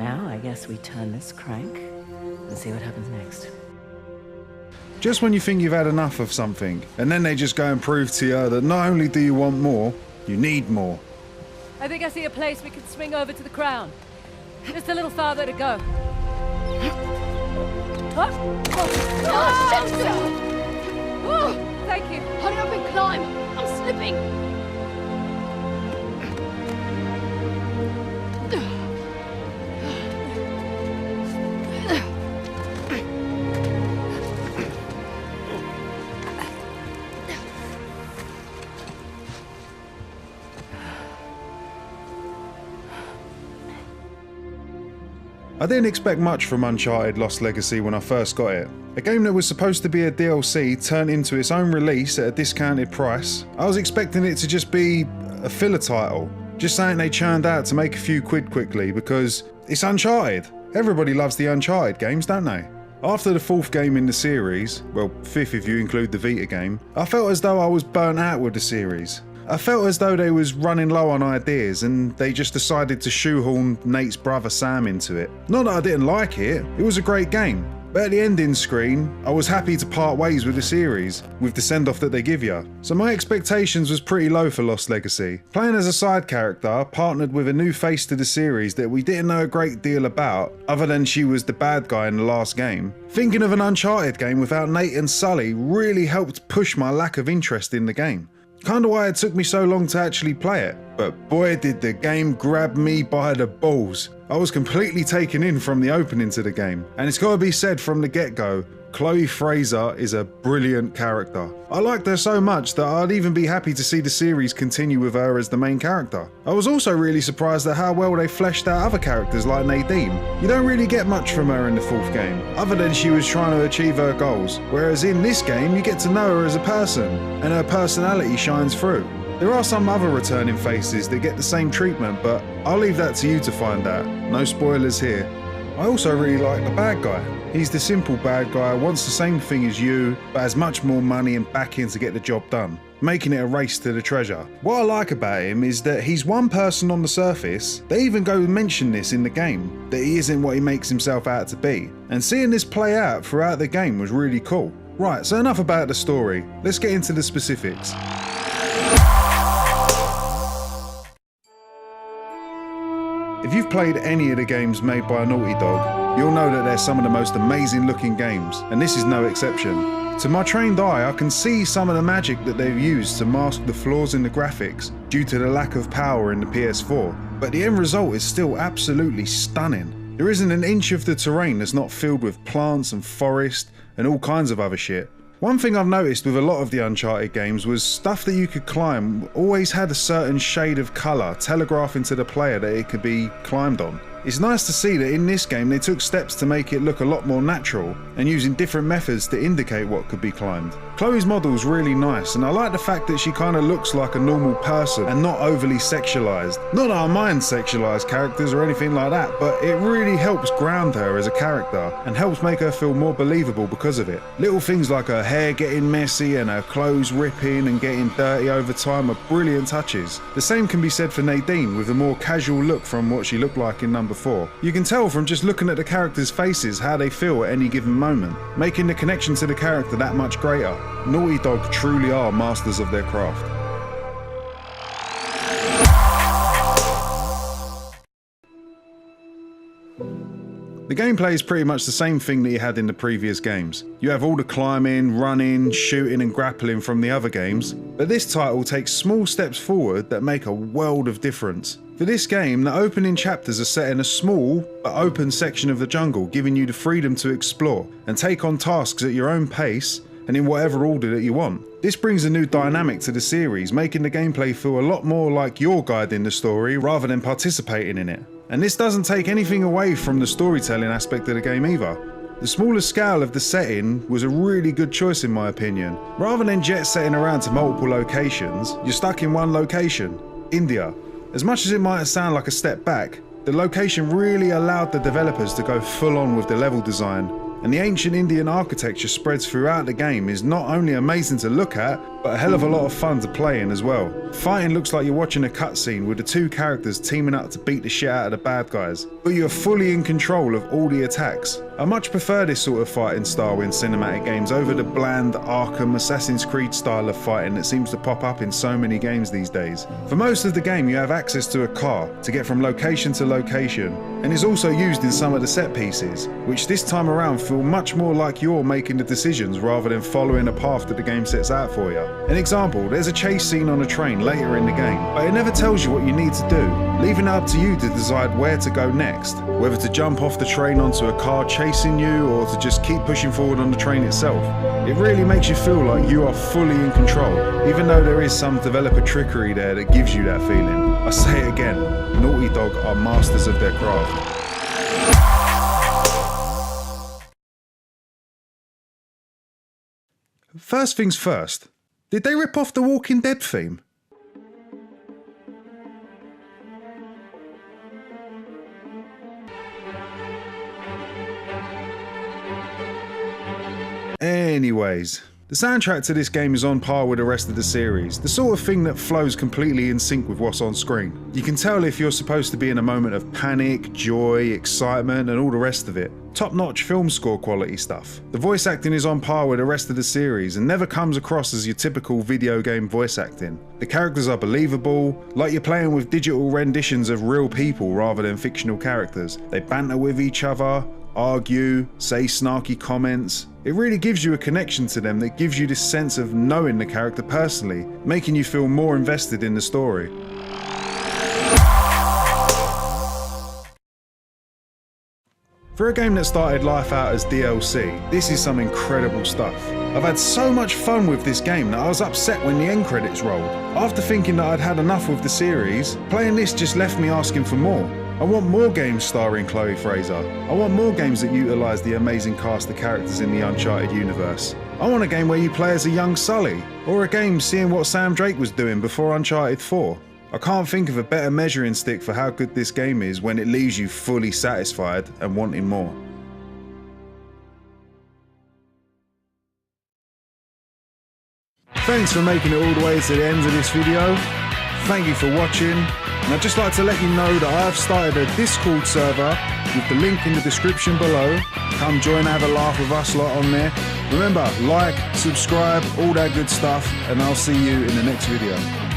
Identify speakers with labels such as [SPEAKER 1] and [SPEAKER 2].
[SPEAKER 1] Now, I guess we turn this crank and see what happens next.
[SPEAKER 2] Just when you think you've had enough of something, and then they just go and prove to you that not only do you want more, you need more.
[SPEAKER 3] I think I see a place we can swing over to the crown. Just a little farther to go. Thank you.
[SPEAKER 4] Hurry up and climb! I'm slipping!
[SPEAKER 2] I didn't expect much from Uncharted Lost Legacy when I first got it. A game that was supposed to be a DLC turned into its own release at a discounted price. I was expecting it to just be a filler title, just something they churned out to make a few quid quickly because it's Uncharted. Everybody loves the Uncharted games, don't they? After the 4th game in the series, well 5th if you include the Vita game, I felt as though I was burnt out with the series. I felt as though they was running low on ideas and they just decided to shoehorn Nate's brother Sam into it. Not that I didn't like it, it was a great game. But at the ending screen, I was happy to part ways with the series, with the send-off that they give you. So my expectations was pretty low for Lost Legacy. Playing as a side character, partnered with a new face to the series that we didn't know a great deal about, other than she was the bad guy in the last game. Thinking of an Uncharted game without Nate and Sully really helped push my lack of interest in the game. Kinda why it took me so long to actually play it, but boy did the game grab me by the balls. I was completely taken in from the opening to the game, and it's gotta be said from the get-go, Chloe Fraser is a brilliant character. I liked her so much that I'd even be happy to see the series continue with her as the main character. I was also really surprised at how well they fleshed out other characters like Nadine. You don't really get much from her in the 4th game, other than she was trying to achieve her goals, whereas in this game you get to know her as a person, and her personality shines through. There are some other returning faces that get the same treatment, but I'll leave that to you to find out. No spoilers here. I also really like the bad guy. He's the simple bad guy, wants the same thing as you, but has much more money and backing to get the job done, making it a race to the treasure. What I like about him is that he's one person on the surface. They even go and mention this in the game, that he isn't what he makes himself out to be. And seeing this play out throughout the game was really cool. Right, so enough about the story. Let's get into the specifics. If you've played any of the games made by Naughty Dog, you'll know that they're some of the most amazing looking games, and this is no exception. To my trained eye, I can see some of the magic that they've used to mask the flaws in the graphics due to the lack of power in the PS4, but the end result is still absolutely stunning. There isn't an inch of the terrain that's not filled with plants and forest and all kinds of other shit. One thing I've noticed with a lot of the Uncharted games was stuff that you could climb always had a certain shade of colour telegraphing to the player that it could be climbed on. It's nice to see that in this game they took steps to make it look a lot more natural and using different methods to indicate what could be climbed. Chloe's model's really nice and I like the fact that she kinda looks like a normal person and not overly sexualised. Not that I mind sexualised characters or anything like that, but it really helps ground her as a character and helps make her feel more believable because of it. Little things like her hair getting messy and her clothes ripping and getting dirty over time are brilliant touches. The same can be said for Nadine with a more casual look from what she looked like in number 4. You can tell from just looking at the characters' faces how they feel at any given moment, making the connection to the character that much greater. Naughty Dog truly are masters of their craft. The gameplay is pretty much the same thing that you had in the previous games. You have all the climbing, running, shooting and grappling from the other games, but this title takes small steps forward that make a world of difference. For this game, the opening chapters are set in a small but open section of the jungle, giving you the freedom to explore and take on tasks at your own pace and in whatever order that you want. This brings a new dynamic to the series, making the gameplay feel a lot more like you're guiding the story rather than participating in it. And this doesn't take anything away from the storytelling aspect of the game either. The smaller scale of the setting was a really good choice in my opinion. Rather than jet setting around to multiple locations, you're stuck in one location, India. As much as it might sound like a step back, the location really allowed the developers to go full on with the level design, and the ancient Indian architecture spreads throughout the game is not only amazing to look at, but a hell of a lot of fun to play in as well. Fighting looks like you're watching a cutscene with the two characters teaming up to beat the shit out of the bad guys, but you're fully in control of all the attacks. I much prefer this sort of fighting style in cinematic games over the bland Arkham Assassin's Creed style of fighting that seems to pop up in so many games these days. For most of the game you have access to a car to get from location to location, and is also used in some of the set pieces, which this time around feel much more like you're making the decisions rather than following a path that the game sets out for you. An example, there's a chase scene on a train later in the game, but it never tells you what you need to do, leaving it up to you to decide where to go next, whether to jump off the train onto a car chasing you or to just keep pushing forward on the train itself. It really makes you feel like you are fully in control, even though there is some developer trickery there that gives you that feeling. I say it again, Naughty Dog are masters of their craft. First things first, did they rip off the Walking Dead theme? Anyways, the soundtrack to this game is on par with the rest of the series, the sort of thing that flows completely in sync with what's on screen. You can tell if you're supposed to be in a moment of panic, joy, excitement and all the rest of it. Top-notch film score quality stuff. The voice acting is on par with the rest of the series and never comes across as your typical video game voice acting. The characters are believable, like you're playing with digital renditions of real people rather than fictional characters. They banter with each other, argue, say snarky comments. It really gives you a connection to them that gives you this sense of knowing the character personally, making you feel more invested in the story. For a game that started life out as DLC, this is some incredible stuff. I've had so much fun with this game that I was upset when the end credits rolled. After thinking that I'd had enough with the series, playing this just left me asking for more. I want more games starring Chloe Fraser. I want more games that utilise the amazing cast of characters in the Uncharted universe. I want a game where you play as a young Sully, or a game seeing what Sam Drake was doing before Uncharted 4. I can't think of a better measuring stick for how good this game is when it leaves you fully satisfied and wanting more. Thanks for making it all the way to the end of this video. Thank you for watching, and I'd just like to let you know that I have started a Discord server with the link in the description below. Come join and have a laugh with us lot on there. Remember, like, subscribe, all that good stuff, and I'll see you in the next video.